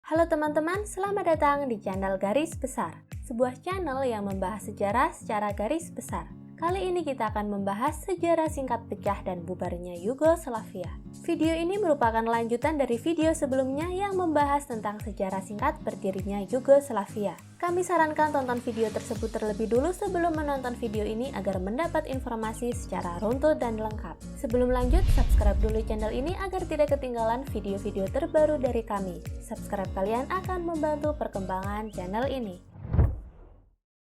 Halo teman-teman, selamat datang di channel Garis Besar, sebuah channel yang membahas sejarah secara garis besar. Kali ini kita akan membahas sejarah singkat pecah dan bubarnya Yugoslavia. Video ini merupakan lanjutan dari video sebelumnya yang membahas tentang sejarah singkat berdirinya Yugoslavia. Kami sarankan tonton video tersebut terlebih dulu sebelum menonton video ini agar mendapat informasi secara runtut dan lengkap. Sebelum lanjut, subscribe dulu channel ini agar tidak ketinggalan video-video terbaru dari kami. Subscribe kalian akan membantu perkembangan channel ini.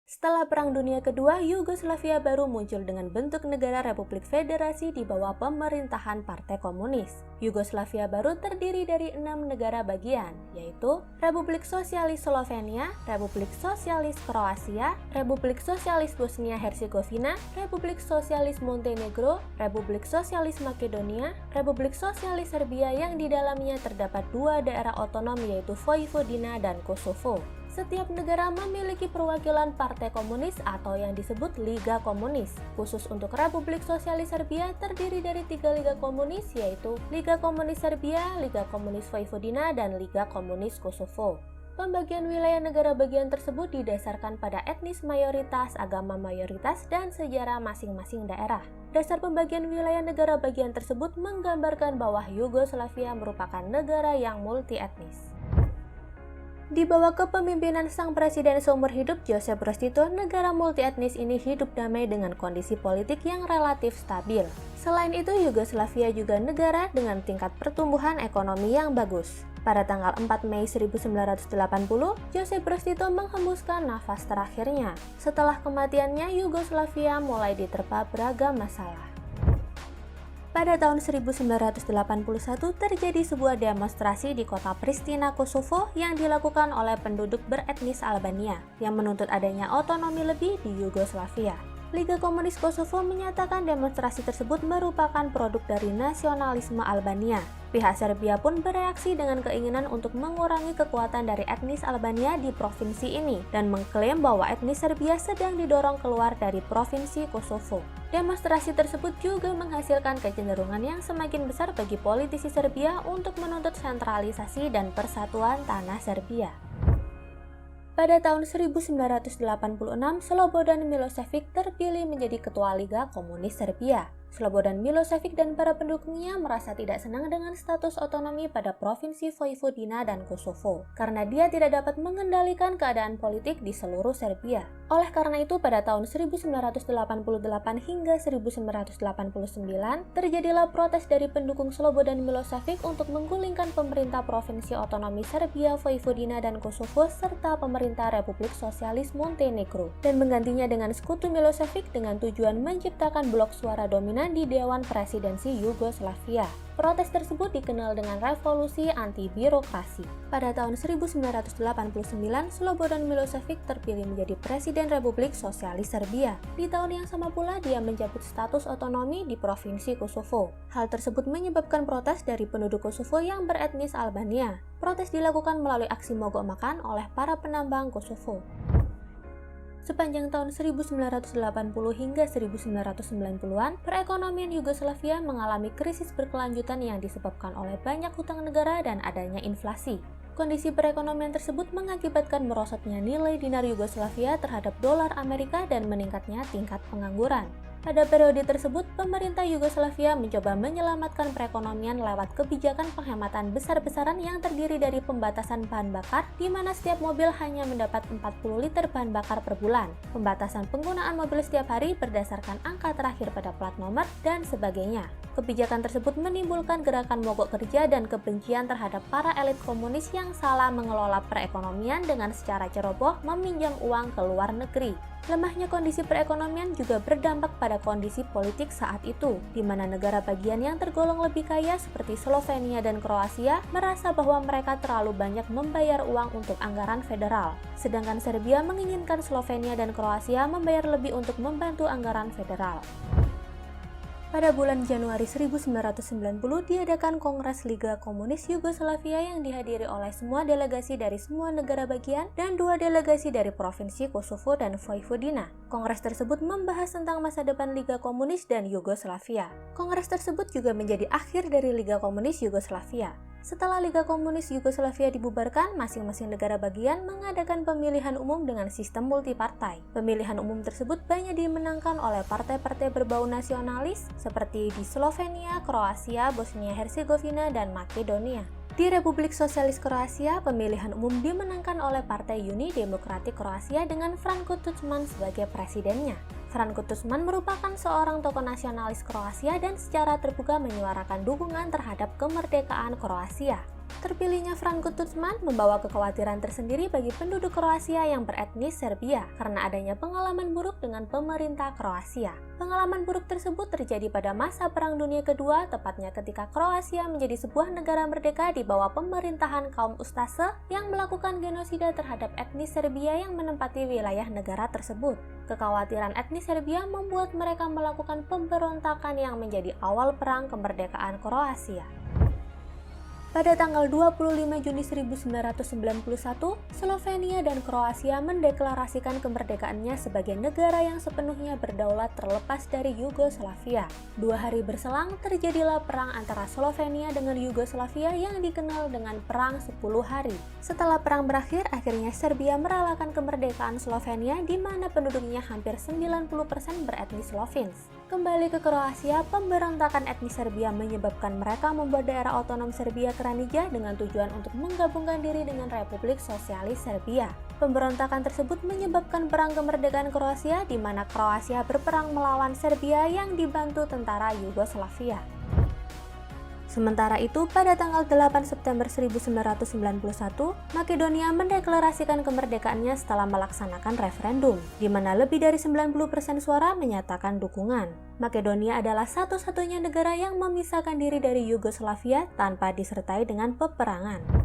Setelah Perang Dunia Kedua, Yugoslavia baru muncul dengan bentuk negara Republik Federasi di bawah pemerintahan Partai Komunis. Yugoslavia baru terdiri dari 6 negara bagian, yaitu Republik Sosialis Slovenia, Republik Sosialis Kroasia, Republik Sosialis Bosnia-Herzegovina, Republik Sosialis Montenegro, Republik Sosialis Makedonia, Republik Sosialis Serbia yang di dalamnya terdapat 2 daerah otonom yaitu Vojvodina dan Kosovo. Setiap negara memiliki perwakilan partai komunis atau yang disebut Liga Komunis. Khusus untuk Republik Sosialis Serbia terdiri dari 3 liga komunis yaitu Liga Komunis Serbia, Liga Komunis Vojvodina, dan Liga Komunis Kosovo. Pembagian wilayah negara bagian tersebut didasarkan pada etnis mayoritas, agama mayoritas, dan sejarah masing-masing daerah. Dasar pembagian wilayah negara bagian tersebut menggambarkan bahwa Yugoslavia merupakan negara yang multi-etnis. Di bawah kepemimpinan sang presiden seumur hidup Josip Broz Tito, negara multietnis ini hidup damai dengan kondisi politik yang relatif stabil. Selain itu, Yugoslavia juga negara dengan tingkat pertumbuhan ekonomi yang bagus. Pada tanggal 4 Mei 1980, Josip Broz Tito menghembuskan nafas terakhirnya. Setelah kematiannya, Yugoslavia mulai diterpa beragam masalah. Pada tahun 1981 terjadi sebuah demonstrasi di kota Pristina, Kosovo yang dilakukan oleh penduduk beretnis Albania yang menuntut adanya otonomi lebih di Yugoslavia. Liga Komunis Kosovo menyatakan demonstrasi tersebut merupakan produk dari nasionalisme Albania. Pihak Serbia pun bereaksi dengan keinginan untuk mengurangi kekuatan dari etnis Albania di provinsi ini dan mengklaim bahwa etnis Serbia sedang didorong keluar dari provinsi Kosovo. Demonstrasi tersebut juga menghasilkan kecenderungan yang semakin besar bagi politisi Serbia untuk menuntut sentralisasi dan persatuan tanah Serbia. Pada tahun 1986, Slobodan Milošević terpilih menjadi ketua Liga Komunis Serbia. Slobodan Milošević dan para pendukungnya merasa tidak senang dengan status otonomi pada provinsi Vojvodina dan Kosovo, karena dia tidak dapat mengendalikan keadaan politik di seluruh Serbia. Oleh karena itu, pada tahun 1988 hingga 1989, terjadilah protes dari pendukung Slobodan Milošević untuk menggulingkan pemerintah provinsi otonomi Serbia, Vojvodina, dan Kosovo, serta pemerintah Republik Sosialis Montenegro, dan menggantinya dengan sekutu Milošević dengan tujuan menciptakan blok suara dominan di Dewan Presidensi Yugoslavia. Protes tersebut dikenal dengan revolusi anti-birokrasi. Pada tahun 1989, Slobodan Milošević terpilih menjadi Presiden Republik Sosialis Serbia. Di tahun yang sama pula, dia mencabut status otonomi di Provinsi Kosovo. Hal tersebut menyebabkan protes dari penduduk Kosovo yang beretnis Albania. Protes dilakukan melalui aksi mogok makan oleh para penambang Kosovo. Sepanjang tahun 1980 hingga 1990-an, perekonomian Yugoslavia mengalami krisis berkelanjutan yang disebabkan oleh banyak hutang negara dan adanya inflasi. Kondisi perekonomian tersebut mengakibatkan merosotnya nilai dinar Yugoslavia terhadap dolar Amerika dan meningkatnya tingkat pengangguran. Pada periode tersebut, pemerintah Yugoslavia mencoba menyelamatkan perekonomian lewat kebijakan penghematan besar-besaran yang terdiri dari pembatasan bahan bakar, di mana setiap mobil hanya mendapat 40 liter bahan bakar per bulan, pembatasan penggunaan mobil setiap hari berdasarkan angka terakhir pada plat nomor, dan sebagainya. Kebijakan tersebut menimbulkan gerakan mogok kerja dan kebencian terhadap para elit komunis yang salah mengelola perekonomian dengan secara ceroboh meminjam uang ke luar negeri. Lemahnya kondisi perekonomian juga berdampak pada kondisi politik saat itu, di mana negara bagian yang tergolong lebih kaya seperti Slovenia dan Kroasia merasa bahwa mereka terlalu banyak membayar uang untuk anggaran federal. Sedangkan Serbia menginginkan Slovenia dan Kroasia membayar lebih untuk membantu anggaran federal. Pada bulan Januari 1990 diadakan Kongres Liga Komunis Yugoslavia yang dihadiri oleh semua delegasi dari semua negara bagian dan 2 delegasi dari Provinsi Kosovo dan Vojvodina. Kongres tersebut membahas tentang masa depan Liga Komunis dan Yugoslavia. Kongres tersebut juga menjadi akhir dari Liga Komunis Yugoslavia. Setelah Liga Komunis Yugoslavia dibubarkan, masing-masing negara bagian mengadakan pemilihan umum dengan sistem multipartai. Pemilihan umum tersebut banyak dimenangkan oleh partai-partai berbau nasionalis seperti di Slovenia, Kroasia, Bosnia-Herzegovina, dan Makedonia. Di Republik Sosialis Kroasia, pemilihan umum dimenangkan oleh Partai Uni Demokratik Kroasia dengan Franjo Tuđman sebagai presidennya. Franjo Tuđman merupakan seorang tokoh nasionalis Kroasia dan secara terbuka menyuarakan dukungan terhadap kemerdekaan Kroasia. Terpilihnya Franjo Tuđman membawa kekhawatiran tersendiri bagi penduduk Kroasia yang beretnis Serbia karena adanya pengalaman buruk dengan pemerintah Kroasia. Pengalaman buruk tersebut terjadi pada masa Perang Dunia Kedua, tepatnya ketika Kroasia menjadi sebuah negara merdeka di bawah pemerintahan kaum Ustaše yang melakukan genosida terhadap etnis Serbia yang menempati wilayah negara tersebut. Kekhawatiran etnis Serbia membuat mereka melakukan pemberontakan yang menjadi awal perang kemerdekaan Kroasia. Pada tanggal 25 Juni 1991, Slovenia dan Kroasia mendeklarasikan kemerdekaannya sebagai negara yang sepenuhnya berdaulat terlepas dari Yugoslavia. 2 hari berselang, terjadilah perang antara Slovenia dengan Yugoslavia yang dikenal dengan Perang 10 Hari. Setelah perang berakhir, akhirnya Serbia merelakan kemerdekaan Slovenia di mana penduduknya hampir 90% beretnis Slovens. Kembali ke Kroasia, pemberontakan etnis Serbia menyebabkan mereka membuat daerah otonom Serbia Kranjca dengan tujuan untuk menggabungkan diri dengan Republik Sosialis Serbia. Pemberontakan tersebut menyebabkan perang kemerdekaan Kroasia di mana Kroasia berperang melawan Serbia yang dibantu tentara Yugoslavia. Sementara itu, pada tanggal 8 September 1991, Makedonia mendeklarasikan kemerdekaannya setelah melaksanakan referendum, di mana lebih dari 90% suara menyatakan dukungan. Makedonia adalah satu-satunya negara yang memisahkan diri dari Yugoslavia tanpa disertai dengan peperangan.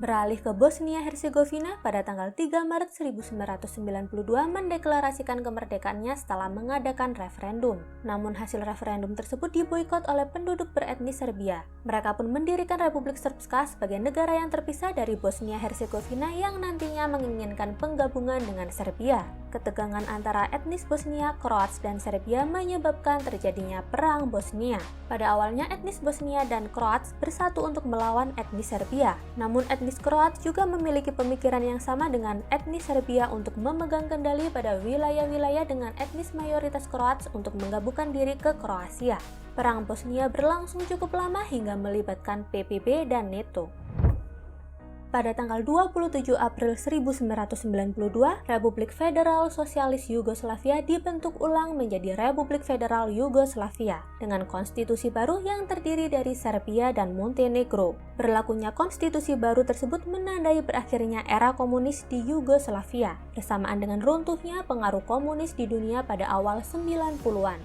Beralih ke Bosnia-Herzegovina pada tanggal 3 Maret 1992 mendeklarasikan kemerdekaannya setelah mengadakan referendum. Namun hasil referendum tersebut diboikot oleh penduduk beretnis Serbia. Mereka pun mendirikan Republik Srpska sebagai negara yang terpisah dari Bosnia-Herzegovina yang nantinya menginginkan penggabungan dengan Serbia. Ketegangan antara etnis Bosnia, Kroats, dan Serbia menyebabkan terjadinya Perang Bosnia. Pada awalnya etnis Bosnia dan Kroats bersatu untuk melawan etnis Serbia. Namun etnis Kroats juga memiliki pemikiran yang sama dengan etnis Serbia untuk memegang kendali pada wilayah-wilayah dengan etnis mayoritas Kroats untuk menggabungkan diri ke Kroasia. Perang Bosnia berlangsung cukup lama hingga melibatkan PBB dan NATO. Pada tanggal 27 April 1992, Republik Federal Sosialis Yugoslavia dibentuk ulang menjadi Republik Federal Yugoslavia dengan konstitusi baru yang terdiri dari Serbia dan Montenegro. Berlakunya konstitusi baru tersebut menandai berakhirnya era komunis di Yugoslavia, bersamaan dengan runtuhnya pengaruh komunis di dunia pada awal 90-an.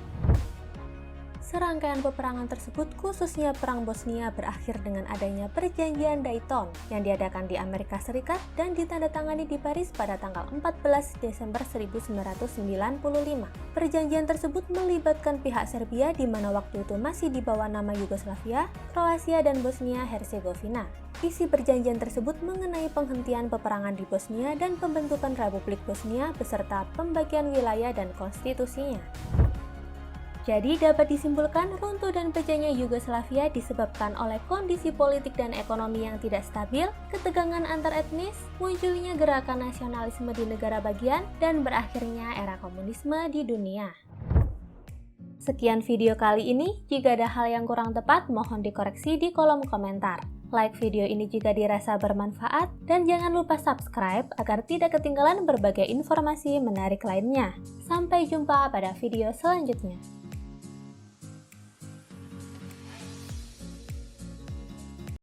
Serangkaian peperangan tersebut, khususnya Perang Bosnia, berakhir dengan adanya Perjanjian Dayton yang diadakan di Amerika Serikat dan ditandatangani di Paris pada tanggal 14 Desember 1995. Perjanjian tersebut melibatkan pihak Serbia di mana waktu itu masih di bawah nama Yugoslavia, Kroasia, dan Bosnia-Herzegovina. Isi perjanjian tersebut mengenai penghentian peperangan di Bosnia dan pembentukan Republik Bosnia beserta pembagian wilayah dan konstitusinya. Jadi dapat disimpulkan runtuh dan pecahnya Yugoslavia disebabkan oleh kondisi politik dan ekonomi yang tidak stabil, ketegangan antar etnis, munculnya gerakan nasionalisme di negara bagian, dan berakhirnya era komunisme di dunia. Sekian video kali ini, jika ada hal yang kurang tepat mohon dikoreksi di kolom komentar. Like video ini jika dirasa bermanfaat, dan jangan lupa subscribe agar tidak ketinggalan berbagai informasi menarik lainnya. Sampai jumpa pada video selanjutnya.